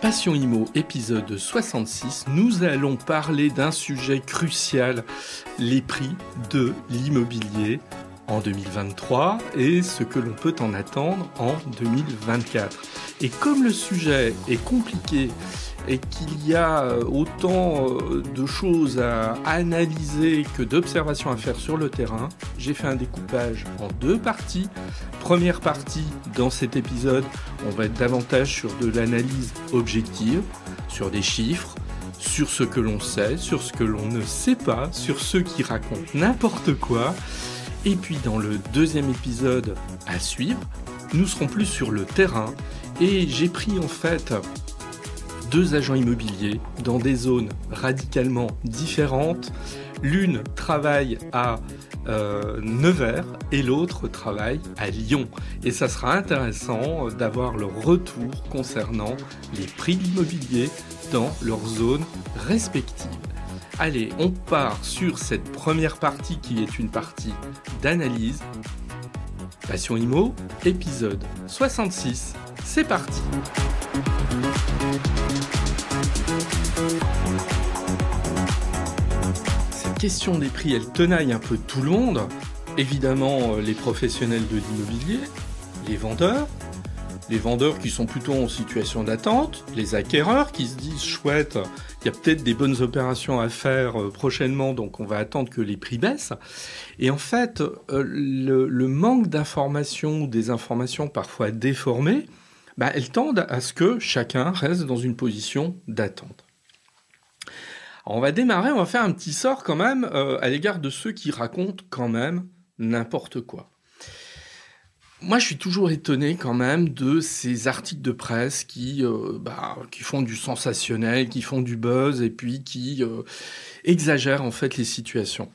Passion Immo, épisode 66, nous allons parler d'un sujet crucial, les prix de l'immobilier en 2023 et ce que l'on peut en attendre en 2024. Et comme le sujet est compliqué et qu'il y a autant de choses à analyser que d'observations à faire sur le terrain, j'ai fait un découpage en deux parties. Première partie, dans cet épisode, on va être davantage sur de l'analyse objective, sur des chiffres, sur ce que l'on sait, sur ce que l'on ne sait pas, sur ceux qui racontent n'importe quoi. Et puis dans le deuxième épisode à suivre, nous serons plus sur le terrain et j'ai pris en fait deux agents immobiliers dans des zones radicalement différentes. L'une travaille à Nevers et l'autre travaille à Lyon. Et ça sera intéressant d'avoir leur retour concernant les prix de l'immobilier dans leurs zones respectives. Allez, on part sur cette première partie qui est une partie d'analyse. Passion Immo, épisode 66, c'est parti. Cette question des prix, elle tenaille un peu tout le monde. Évidemment, les professionnels de l'immobilier, les vendeurs qui sont plutôt en situation d'attente, les acquéreurs qui se disent « chouette, il y a peut-être des bonnes opérations à faire prochainement, donc on va attendre que les prix baissent ». Et en fait, le manque d'informations ou des informations parfois déformées, elles tendent à ce que chacun reste dans une position d'attente. Alors on va démarrer, on va faire un petit sort quand même à l'égard de ceux qui racontent quand même n'importe quoi. Moi, je suis toujours étonné quand même de ces articles de presse qui font du sensationnel, qui font du buzz et puis qui exagèrent en fait les situations.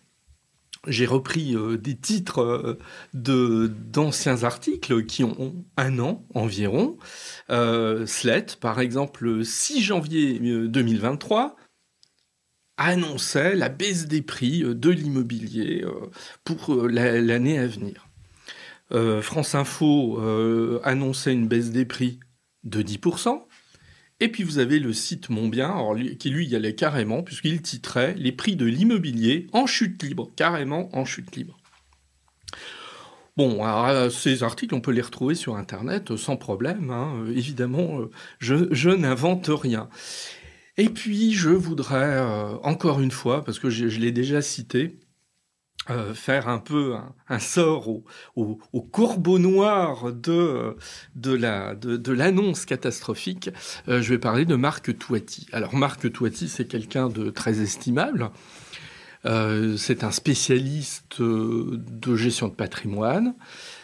J'ai repris des titres d'anciens articles qui ont un an environ. Slate, par exemple, le 6 janvier 2023, annonçait la baisse des prix de l'immobilier pour l'année à venir. France Info annonçait une baisse des prix de 10%. Et puis vous avez le site Mon Bien, qui lui y allait carrément, puisqu'il titrait « Les prix de l'immobilier en chute libre », carrément en chute libre. Bon, alors, ces articles, on peut les retrouver sur Internet sans problème. Évidemment, je n'invente rien. Et puis, je voudrais, encore une fois, parce que je l'ai déjà cité, faire un peu un sort au corbeau noir de l'annonce catastrophique. Je vais parler de Marc Touati. Alors Marc Touati, c'est quelqu'un de très estimable. C'est un spécialiste de gestion de patrimoine.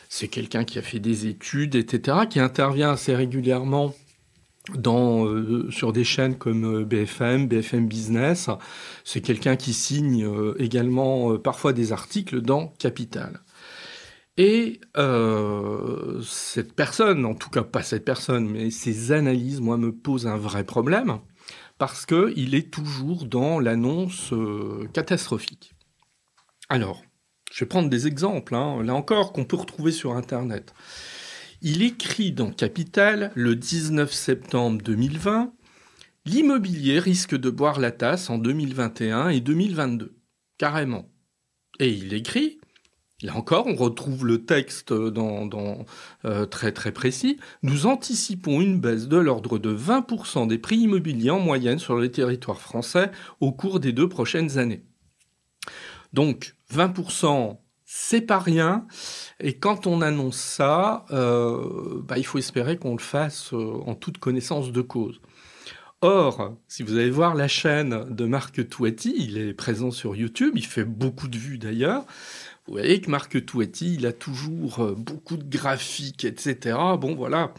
C'est quelqu'un qui a fait des études, etc., qui intervient assez régulièrement sur des chaînes comme BFM Business. C'est quelqu'un qui signe également parfois des articles dans Capital. Et cette personne, en tout cas pas cette personne, mais ses analyses, moi, me posent un vrai problème parce qu'il est toujours dans l'annonce catastrophique. Alors, je vais prendre des exemples, là encore, qu'on peut retrouver sur Internet. Il écrit dans Capital, le 19 septembre 2020, « L'immobilier risque de boire la tasse en 2021 et 2022. » Carrément. Et il écrit, là encore, on retrouve le texte très très précis, « Nous anticipons une baisse de l'ordre de 20% des prix immobiliers en moyenne sur le territoire français au cours des 2 prochaines années. » Donc, 20%, c'est pas rien. Et quand on annonce ça, il faut espérer qu'on le fasse en toute connaissance de cause. Or, si vous allez voir la chaîne de Marc Touati, il est présent sur YouTube, il fait beaucoup de vues d'ailleurs. Vous voyez que Marc Touati, il a toujours beaucoup de graphiques, etc. Bon, voilà.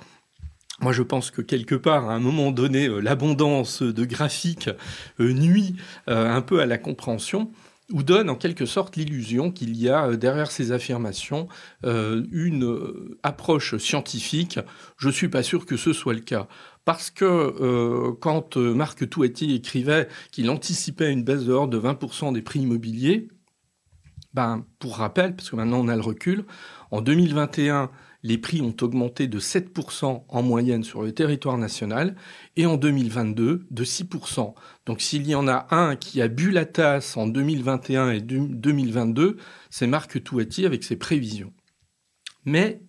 Moi, je pense que quelque part, à un moment donné, l'abondance de graphiques nuit un peu à la compréhension, ou donne en quelque sorte l'illusion qu'il y a derrière ces affirmations une approche scientifique. Je ne suis pas sûr que ce soit le cas. Parce que quand Marc Touati écrivait qu'il anticipait une baisse de l'ordre de 20% des prix immobiliers, pour rappel, parce que maintenant on a le recul, en 2021 les prix ont augmenté de 7% en moyenne sur le territoire national et en 2022 de 6%. Donc s'il y en a un qui a bu la tasse en 2021 et 2022, c'est Marc Touati avec ses prévisions. Mais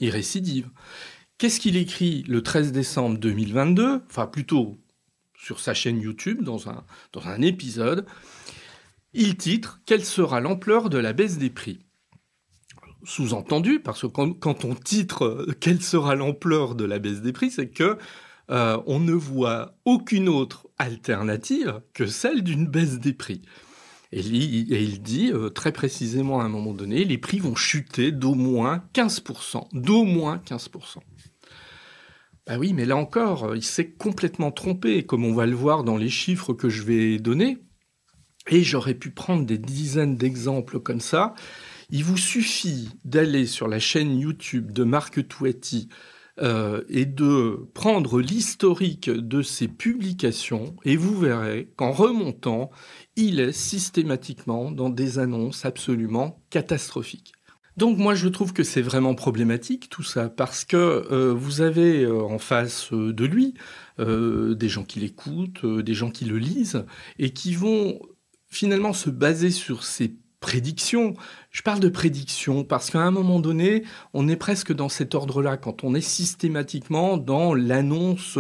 il récidive. Qu'est-ce qu'il écrit le 13 décembre 2022 ? Enfin plutôt sur sa chaîne YouTube, dans un épisode. Il titre « Quelle sera l'ampleur de la baisse des prix ?» Sous-entendu, parce que quand on titre « Quelle sera l'ampleur de la baisse des prix ?» c'est que on ne voit aucune autre alternative que celle d'une baisse des prix. Et il dit très précisément à un moment donné, les prix vont chuter d'au moins 15%. D'au moins 15%. Ben oui, mais là encore, il s'est complètement trompé, comme on va le voir dans les chiffres que je vais donner. Et j'aurais pu prendre des dizaines d'exemples comme ça. Il vous suffit d'aller sur la chaîne YouTube de Marc Touati et de prendre l'historique de ses publications et vous verrez qu'en remontant, il est systématiquement dans des annonces absolument catastrophiques. Donc moi je trouve que c'est vraiment problématique tout ça parce que vous avez en face de lui des gens qui l'écoutent, des gens qui le lisent et qui vont finalement se baser sur ces prédictions. Je parle de prédictions parce qu'à un moment donné, on est presque dans cet ordre-là, quand on est systématiquement dans l'annonce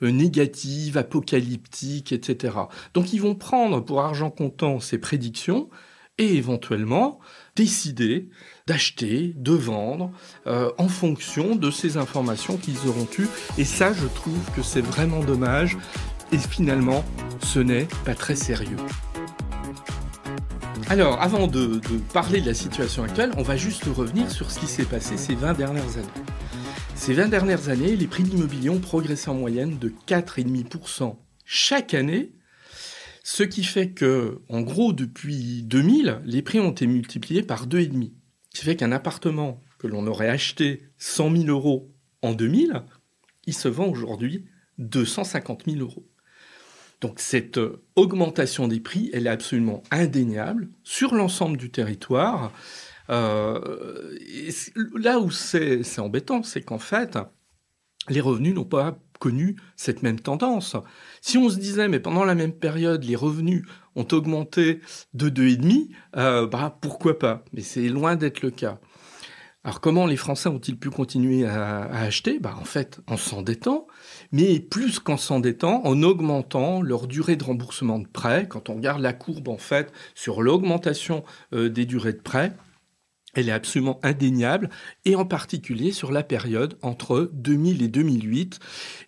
négative, apocalyptique, etc. Donc ils vont prendre pour argent comptant ces prédictions et éventuellement décider d'acheter, de vendre en fonction de ces informations qu'ils auront eues. Et ça, je trouve que c'est vraiment dommage. Et finalement, ce n'est pas très sérieux. Alors, avant de parler de la situation actuelle, on va juste revenir sur ce qui s'est passé ces 20 dernières années. Ces 20 dernières années, les prix de l'immobilier ont progressé en moyenne de 4,5% chaque année, ce qui fait que, en gros, depuis 2000, les prix ont été multipliés par 2,5. Ce qui fait qu'un appartement que l'on aurait acheté 100 000 euros en 2000, il se vend aujourd'hui 250 000 euros. Donc cette augmentation des prix, elle est absolument indéniable sur l'ensemble du territoire. Et là où c'est embêtant, c'est qu'en fait, les revenus n'ont pas connu cette même tendance. Si on se disait, mais pendant la même période, les revenus ont augmenté de 2,5, pourquoi pas ? Mais c'est loin d'être le cas. Alors comment les Français ont-ils pu continuer à acheter ? En fait, en s'endettant, mais plus qu'en s'endettant, en augmentant leur durée de remboursement de prêt. Quand on regarde la courbe, en fait, sur l'augmentation des durées de prêt, elle est absolument indéniable, et en particulier sur la période entre 2000 et 2008.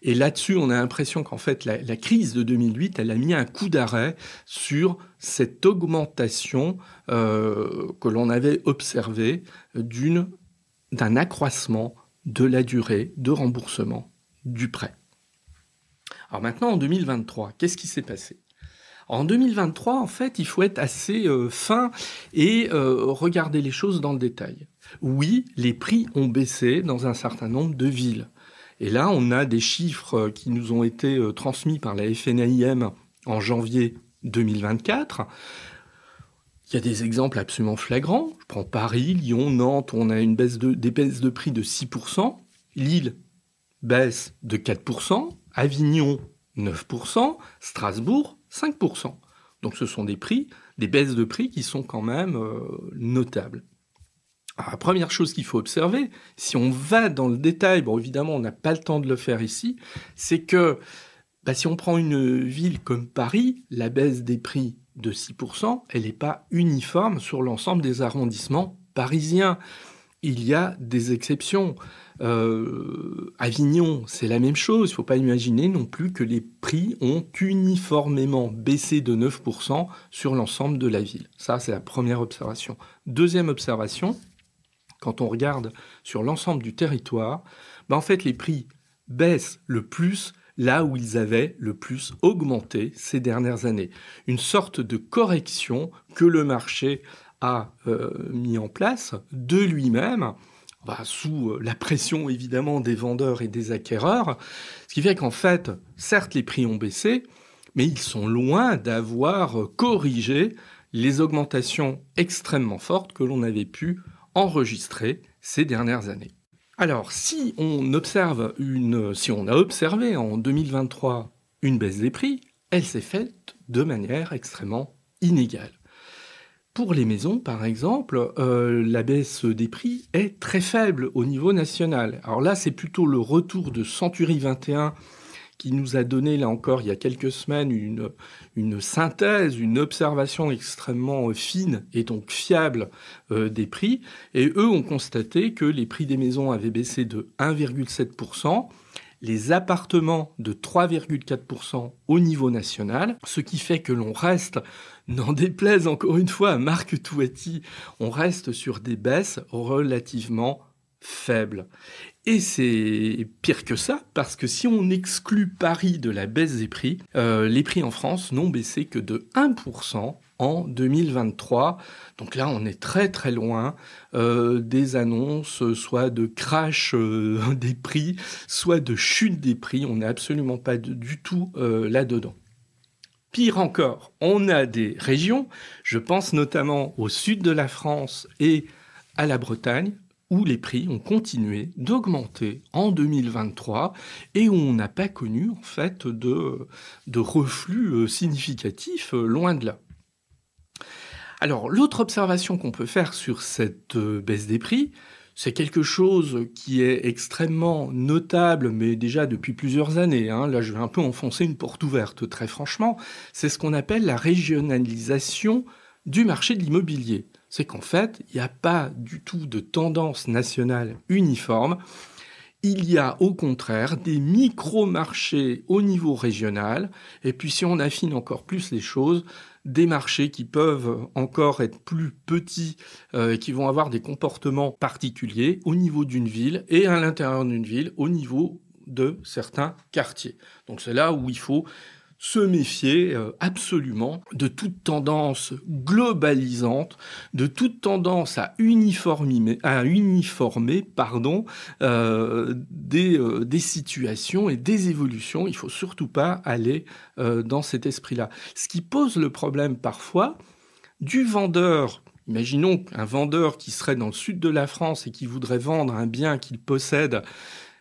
Et là-dessus, on a l'impression qu'en fait, la crise de 2008, elle a mis un coup d'arrêt sur cette augmentation que l'on avait observée d'un accroissement de la durée de remboursement du prêt. Alors maintenant, en 2023, qu'est-ce qui s'est passé ? En 2023, en fait, il faut être assez fin et regarder les choses dans le détail. Oui, les prix ont baissé dans un certain nombre de villes. Et là, on a des chiffres qui nous ont été transmis par la FNAIM en janvier 2024. Il y a des exemples absolument flagrants. Je prends Paris, Lyon, Nantes, on a des baisses de prix de 6%. Lille, baisse de 4%. Avignon, 9%. Strasbourg, 5%. Donc ce sont des baisses de prix qui sont quand même notables. Alors, la première chose qu'il faut observer, si on va dans le détail, bon évidemment on n'a pas le temps de le faire ici, c'est que si on prend une ville comme Paris, la baisse des prix de 6%, elle n'est pas uniforme sur l'ensemble des arrondissements parisiens. Il y a des exceptions. Avignon, c'est la même chose. Il ne faut pas imaginer non plus que les prix ont uniformément baissé de 9% sur l'ensemble de la ville. Ça, c'est la première observation. Deuxième observation, quand on regarde sur l'ensemble du territoire, en fait, les prix baissent le plus là où ils avaient le plus augmenté ces dernières années. Une sorte de correction que le marché a mis en place de lui-même, sous la pression évidemment des vendeurs et des acquéreurs, ce qui fait qu'en fait, certes les prix ont baissé, mais ils sont loin d'avoir corrigé les augmentations extrêmement fortes que l'on avait pu enregistrer ces dernières années. Alors, si on a observé en 2023 une baisse des prix, elle s'est faite de manière extrêmement inégale. Pour les maisons, par exemple, la baisse des prix est très faible au niveau national. Alors là, c'est plutôt le retour de Century 21 qui nous a donné, là encore, il y a quelques semaines, une synthèse, une observation extrêmement fine et donc fiable des prix. Et eux ont constaté que les prix des maisons avaient baissé de 1,7%, les appartements de 3,4% au niveau national, ce qui fait que l'on reste, n'en déplaise encore une fois à Marc Touati, on reste sur des baisses relativement faibles. Et c'est pire que ça, parce que si on exclut Paris de la baisse des prix, les prix en France n'ont baissé que de 1% en 2023. Donc là, on est très très loin des annonces, soit de crash des prix, soit de chute des prix. On n'est absolument pas du tout là-dedans. Pire encore, on a des régions, je pense notamment au sud de la France et à la Bretagne, où les prix ont continué d'augmenter en 2023 et où on n'a pas connu en fait de reflux significatif, loin de là. Alors, l'autre observation qu'on peut faire sur cette baisse des prix, c'est quelque chose qui est extrêmement notable, mais déjà depuis plusieurs années. Là, je vais un peu enfoncer une porte ouverte, très franchement. C'est ce qu'on appelle la régionalisation du marché de l'immobilier. C'est qu'en fait, il n'y a pas du tout de tendance nationale uniforme. Il y a au contraire des micro-marchés au niveau régional. Et puis si on affine encore plus les choses, des marchés qui peuvent encore être plus petits, qui vont avoir des comportements particuliers au niveau d'une ville et à l'intérieur d'une ville au niveau de certains quartiers. Donc c'est là où il faut se méfier absolument de toute tendance globalisante, de toute tendance à uniformer des situations et des évolutions. Il ne faut surtout pas aller dans cet esprit-là. Ce qui pose le problème parfois du vendeur. Imaginons un vendeur qui serait dans le sud de la France et qui voudrait vendre un bien qu'il possède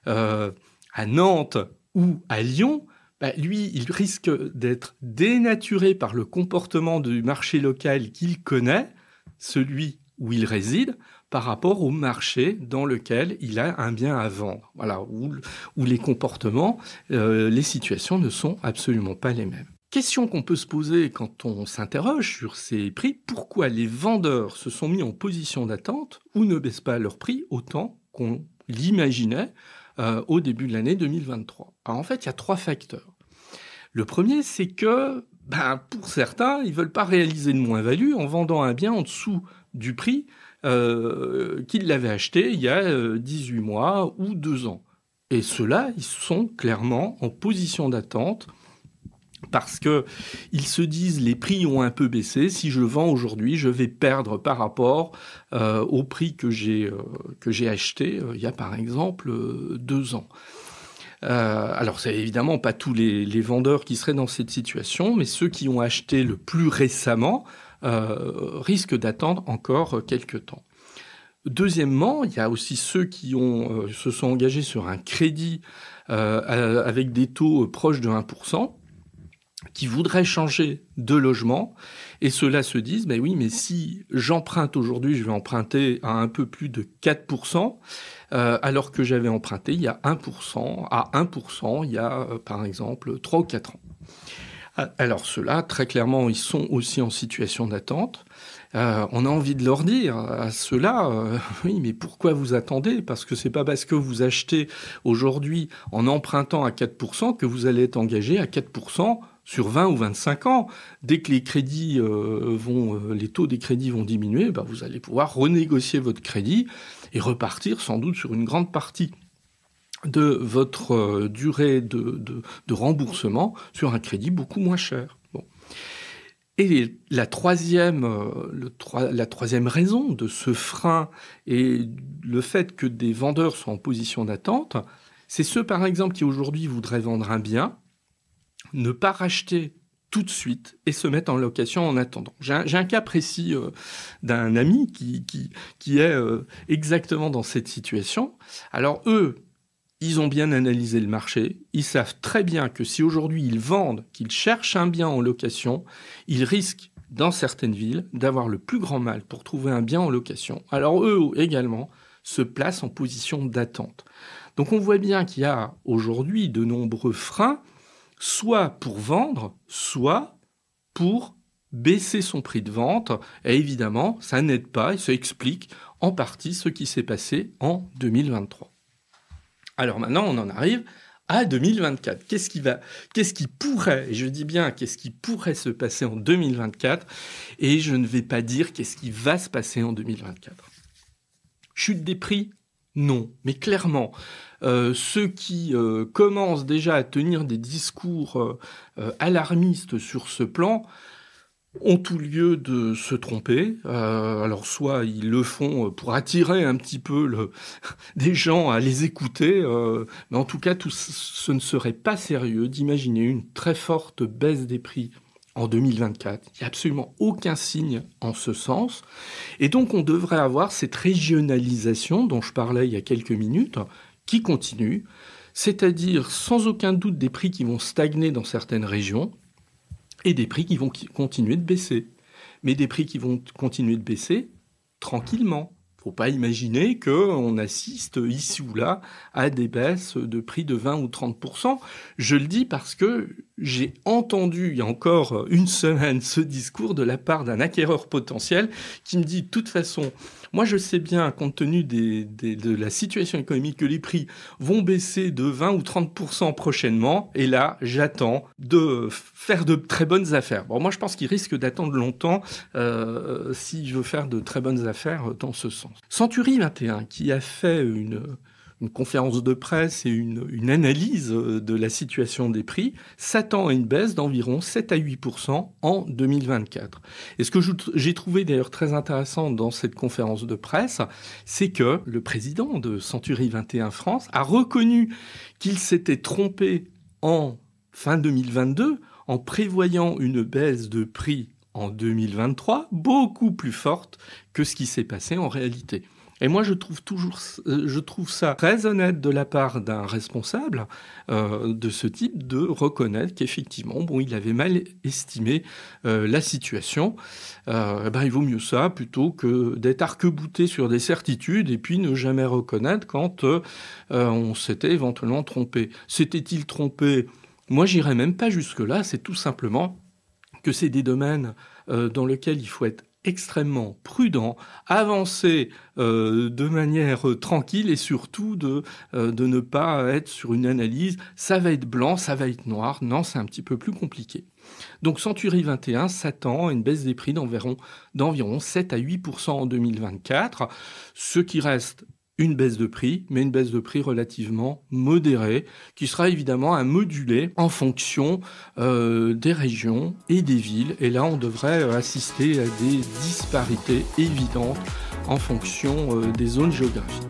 à Nantes ou à Lyon. Lui, il risque d'être dénaturé par le comportement du marché local qu'il connaît, celui où il réside, par rapport au marché dans lequel il a un bien à vendre. Voilà, où les comportements, les situations ne sont absolument pas les mêmes. Question qu'on peut se poser quand on s'interroge sur ces prix, pourquoi les vendeurs se sont mis en position d'attente ou ne baissent pas leur prix autant qu'on l'imaginait au début de l'année 2023. Alors en fait, il y a 3 facteurs. Le premier, c'est que, pour certains, ils ne veulent pas réaliser de moins-value en vendant un bien en dessous du prix qu'ils l'avaient acheté il y a 18 mois ou 2 ans. Et ceux-là, ils sont clairement en position d'attente parce qu'ils se disent les prix ont un peu baissé, si je vends aujourd'hui, je vais perdre par rapport au prix que j'ai acheté il y a par exemple 2 ans. Alors, c'est évidemment pas tous les vendeurs qui seraient dans cette situation, mais ceux qui ont acheté le plus récemment risquent d'attendre encore quelques temps. Deuxièmement, il y a aussi ceux qui se sont engagés sur un crédit avec des taux proches de 1%, qui voudraient changer de logement, et ceux-là se disent, oui, mais si j'emprunte aujourd'hui, je vais emprunter à un peu plus de 4%, alors que j'avais emprunté il y a 1% il y a, par exemple, 3 ou 4 ans. Alors ceux-là, très clairement, ils sont aussi en situation d'attente. On a envie de leur dire à ceux-là, oui, mais pourquoi vous attendez ? Parce que c'est pas parce que vous achetez aujourd'hui en empruntant à 4% que vous allez être engagé à 4% sur 20 ou 25 ans. Dès que les crédits les taux des crédits vont diminuer, vous allez pouvoir renégocier votre crédit et repartir sans doute sur une grande partie de votre durée de remboursement sur un crédit beaucoup moins cher. Bon. Et la troisième raison de ce frein et le fait que des vendeurs sont en position d'attente, c'est ceux, par exemple, qui aujourd'hui voudraient vendre un bien, ne pas racheter tout de suite et se mettre en location en attendant. J'ai un cas précis d'un ami qui est exactement dans cette situation. Alors eux, ils ont bien analysé le marché. Ils savent très bien que si aujourd'hui ils vendent, qu'ils cherchent un bien en location, ils risquent, dans certaines villes, d'avoir le plus grand mal pour trouver un bien en location. Alors eux également se placent en position d'attente. Donc on voit bien qu'il y a aujourd'hui de nombreux freins, soit pour vendre, soit pour baisser son prix de vente. Et évidemment, ça n'aide pas et ça explique en partie ce qui s'est passé en 2023. Alors maintenant, on en arrive à 2024. Qu'est-ce qui pourrait, et je dis bien qu'est-ce qui pourrait se passer en 2024, et je ne vais pas dire qu'est-ce qui va se passer en 2024. Chute des prix ? Non, mais clairement, ceux qui commencent déjà à tenir des discours alarmistes sur ce plan ont tout lieu de se tromper. Alors soit ils le font pour attirer un petit peu des gens à les écouter, mais en tout cas, ce ne serait pas sérieux d'imaginer une très forte baisse des prix en 2024. Il n'y a absolument aucun signe en ce sens. Et donc, on devrait avoir cette régionalisation dont je parlais il y a quelques minutes, qui continue, c'est-à-dire sans aucun doute des prix qui vont stagner dans certaines régions, et des prix qui vont continuer de baisser. Mais des prix qui vont continuer de baisser tranquillement. Il ne faut pas imaginer qu'on assiste ici ou là à des baisses de prix de 20 ou 30%. Je le dis parce que j'ai entendu il y a encore une semaine ce discours de la part d'un acquéreur potentiel qui me dit de toute façon, moi je sais bien compte tenu de la situation économique que les prix vont baisser de 20 ou 30% prochainement et là j'attends de faire de très bonnes affaires. Bon, moi je pense qu'il risque d'attendre longtemps s'il veut faire de très bonnes affaires dans ce sens. Century 21 qui a fait une conférence de presse et une analyse de la situation des prix, s'attend à une baisse d'environ 7 à 8% en 2024. Et ce que j'ai trouvé d'ailleurs très intéressant dans cette conférence de presse, c'est que le président de Century 21 France a reconnu qu'il s'était trompé en fin 2022 en prévoyant une baisse de prix en 2023 beaucoup plus forte que ce qui s'est passé en réalité. Et moi, je trouve ça très honnête de la part d'un responsable de ce type de reconnaître qu'effectivement, il avait mal estimé la situation. Il vaut mieux ça plutôt que d'être arc-bouté sur des certitudes et puis ne jamais reconnaître quand on s'était éventuellement trompé. S'était-il trompé ? Moi, j'irais même pas jusque-là. C'est tout simplement que c'est des domaines dans lesquels il faut être extrêmement prudent, avancer de manière tranquille et surtout de ne pas être sur une analyse « ça va être blanc, ça va être noir ». Non, c'est un petit peu plus compliqué. Donc Century 21 s'attend à une baisse des prix d'environ 7 à 8% en 2024, ce qui reste une baisse de prix, mais une baisse de prix relativement modérée, qui sera évidemment à moduler en fonction des régions et des villes. Et là, on devrait assister à des disparités évidentes en fonction des zones géographiques.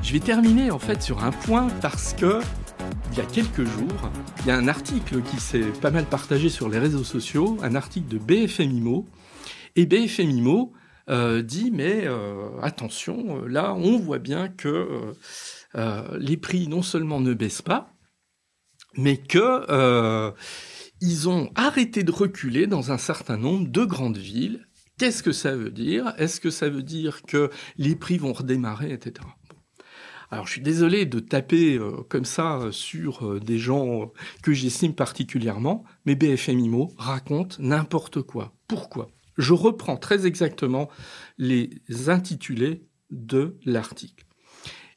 Je vais terminer en fait sur un point parce que il y a quelques jours, il y a un article qui s'est pas mal partagé sur les réseaux sociaux, un article de BFM IMO, et BFM IMO dit mais attention, là on voit bien que les prix non seulement ne baissent pas, mais que ils ont arrêté de reculer dans un certain nombre de grandes villes. Qu'est-ce que ça veut dire ? Est-ce que ça veut dire que les prix vont redémarrer, etc. Alors je suis désolé de taper comme ça sur des gens que j'estime particulièrement, mais BFM IMO raconte n'importe quoi. Pourquoi ? Je reprends très exactement les intitulés de l'article.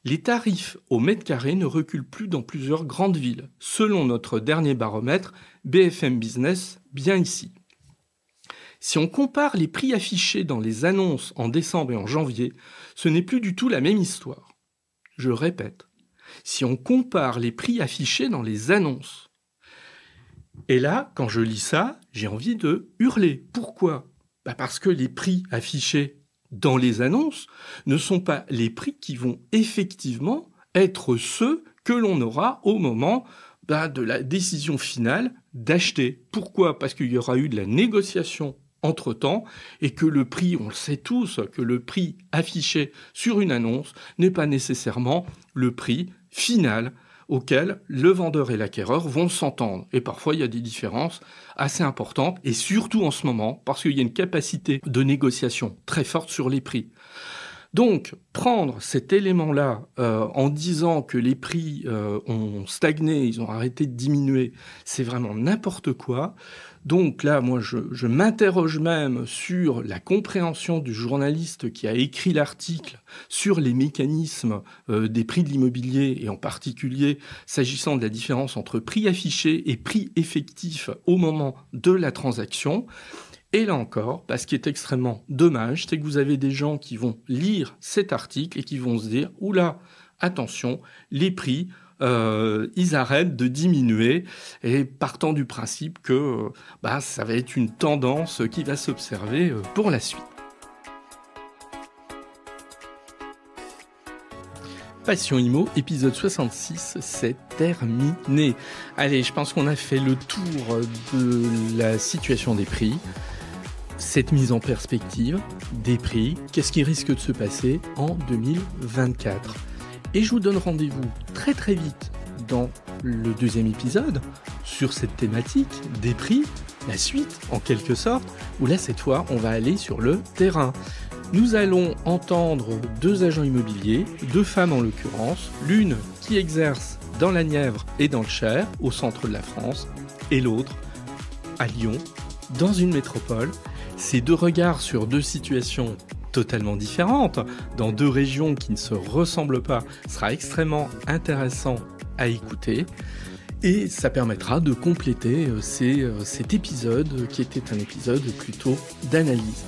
Les tarifs au mètre carré ne reculent plus dans plusieurs grandes villes, selon notre dernier baromètre BFM Business, bien ici. Si on compare les prix affichés dans les annonces en décembre et en janvier, ce n'est plus du tout la même histoire. Je répète, si on compare les prix affichés dans les annonces, et là, quand je lis ça, j'ai envie de hurler. Pourquoi ? Parce que les prix affichés dans les annonces ne sont pas les prix qui vont effectivement être ceux que l'on aura au moment de la décision finale d'acheter. Pourquoi ? Parce qu'il y aura eu de la négociation entre-temps et que le prix, on le sait tous, que le prix affiché sur une annonce n'est pas nécessairement le prix final auquel le vendeur et l'acquéreur vont s'entendre. Et parfois, il y a des différences assez importantes, et surtout en ce moment, parce qu'il y a une capacité de négociation très forte sur les prix. Donc, prendre cet élément-là en disant que les prix ont stagné, ils ont arrêté de diminuer, c'est vraiment n'importe quoi. Donc là, moi, je m'interroge même sur la compréhension du journaliste qui a écrit l'article sur les mécanismes des prix de l'immobilier, et en particulier s'agissant de la différence entre prix affiché et prix effectif au moment de la transaction. Et là encore, ce qui est extrêmement dommage, c'est que vous avez des gens qui vont lire cet article et qui vont se dire « Oula, attention, les prix, ils arrêtent de diminuer », et partant du principe que ça va être une tendance qui va s'observer pour la suite. Passion Immo, épisode 66, c'est terminé. Allez, je pense qu'on a fait le tour de la situation des prix. Cette mise en perspective des prix, qu'est-ce qui risque de se passer en 2024 ? Et je vous donne rendez-vous très très vite dans le deuxième épisode sur cette thématique des prix, la suite en quelque sorte, où là cette fois on va aller sur le terrain. Nous allons entendre 2 agents immobiliers, 2 femmes en l'occurrence, l'une qui exerce dans la Nièvre et dans le Cher, au centre de la France, et l'autre à Lyon, dans une métropole. Ces 2 regards sur 2 situations totalement différentes, dans 2 régions qui ne se ressemblent pas, sera extrêmement intéressant à écouter. Et ça permettra de compléter cet épisode qui était un épisode plutôt d'analyse.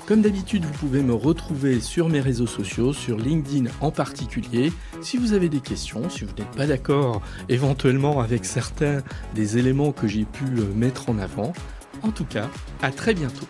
Comme d'habitude, vous pouvez me retrouver sur mes réseaux sociaux, sur LinkedIn en particulier. Si vous avez des questions, si vous n'êtes pas d'accord éventuellement avec certains des éléments que j'ai pu mettre en avant. En tout cas, à très bientôt.